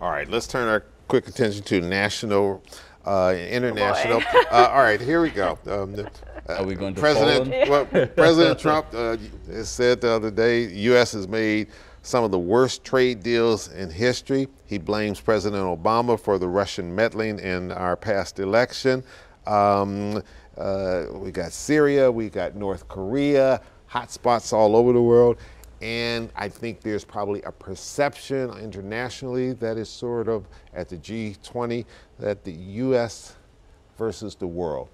All right, let's turn our quick attention to national, international. All right, here we go. Are we going to President? Well, President Trump has said the other day, the U.S. has made some of the worst trade deals in history. He blames President Obama for the Russian meddling in our past election. We got Syria, we got North Korea, hot spots all over the world. And I think there's probably a perception internationally that is sort of at the G20 that the U.S. versus the world.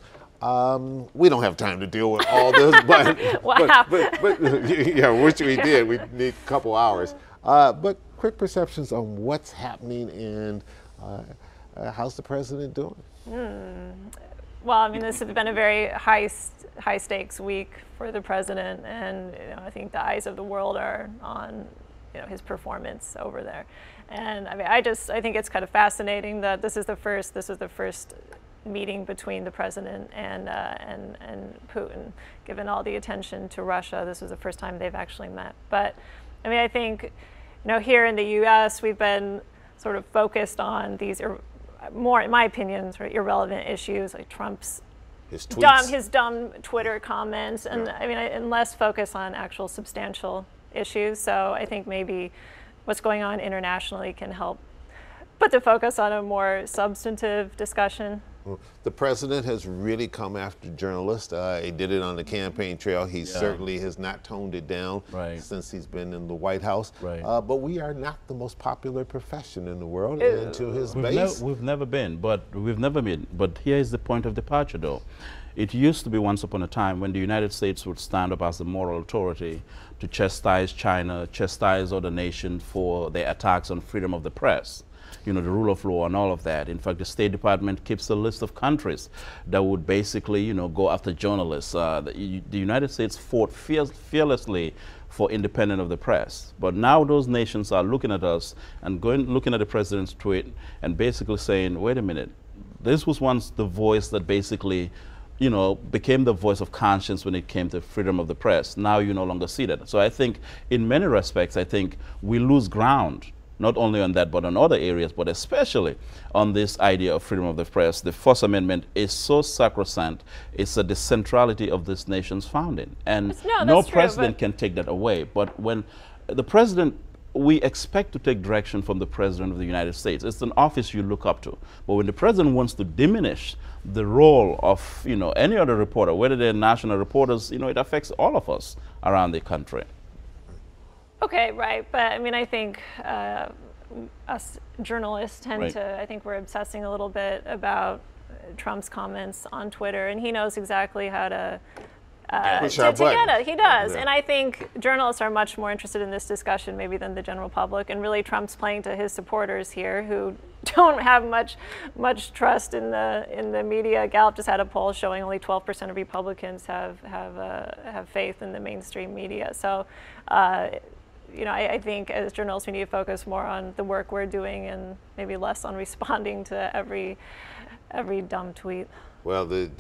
We don't have time to deal with all this, but, wow. but yeah, which we did. We need a couple hours. But quick perceptions on what's happening and how's the president doing? Well, I mean, this has been a very high stakes week for the president, and I think the eyes of the world are on his performance over there. And I mean, I think it's kind of fascinating that this is the first meeting between the president and Putin. Given all the attention to Russia, this was the first time they've actually met. But I mean, I think here in the U.S. we've been sort of focused on these more, in my opinion, sort of irrelevant issues like Trump's his dumb Twitter comments, and I mean, and less focus on actual substantial issues. So I think maybe what's going on internationally can help put the focus on a more substantive discussion. The president has really come after journalists. He did it on the campaign trail. He certainly has not toned it down since he's been in the White House. But we are not the most popular profession in the world. And to his base, we've never been. But here is the point of departure, though. It used to be once upon a time when the United States would stand up as the moral authority to chastise China, chastise other nations for their attacks on freedom of the press. The rule of law and all of that. In fact, the State Department keeps a list of countries that would basically, go after journalists. The United States fought fearlessly for independence of the press. But now those nations are looking at us and looking at the president's tweet and basically saying, wait a minute, this was once the voice that basically became the voice of conscience when it came to freedom of the press. Now you no longer see that. So I think in many respects, I think we lose ground. Not only on that, but on other areas, but especially on this idea of freedom of the press. The First Amendment is so sacrosanct. It's the centrality of this nation's founding. And no president can take that away. But when the president, we expect to take direction from the president of the United States. It's an office you look up to. But when the president wants to diminish the role of any other reporter, whether they're national reporters, it affects all of us around the country. Okay, right, but I mean, I think us journalists tend to, I think we're obsessing a little bit about Trump's comments on Twitter, and he knows exactly how to get it. He does, and I think journalists are much more interested in this discussion maybe than the general public, and really Trump's playing to his supporters here who don't have much trust in the media. Gallup just had a poll showing only 12% of Republicans have faith in the mainstream media. So. I think as journalists we need to focus more on the work we're doing and maybe less on responding to every dumb tweet. Well, the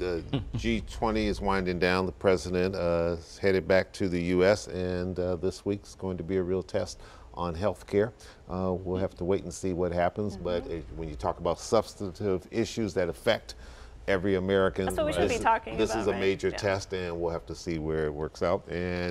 G20 is winding down. The president is headed back to the U.S. and this week's going to be a real test on health care. We'll have to wait and see what happens. But when you talk about substantive issues that affect every American, that's what we should be talking about. This is a major test, and we'll have to see where it works out. And